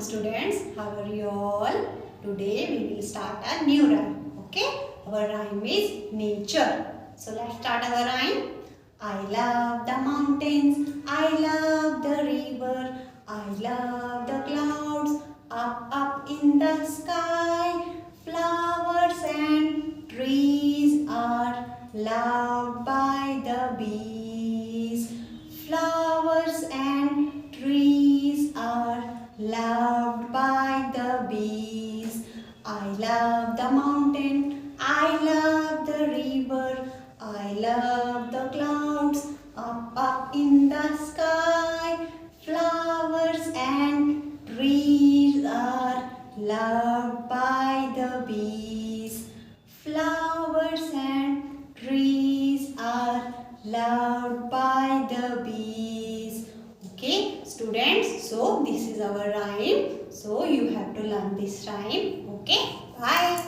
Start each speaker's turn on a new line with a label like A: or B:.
A: students, how are you all? Today we will start a new rhyme. Okay, our rhyme is nature. So let's start our rhyme. I love the mountains, I love the river, I love the clouds up in the sky. Flowers and trees are loved by the bees. Flowers and trees are loved by the bees. I love the mountain, I love the river, I love the clouds up in the sky. Flowers and trees are loved by the bees. Flowers and trees are loved by the bees. Okay, students, so this is our rhyme. So you have to learn this rhyme. Okay, bye.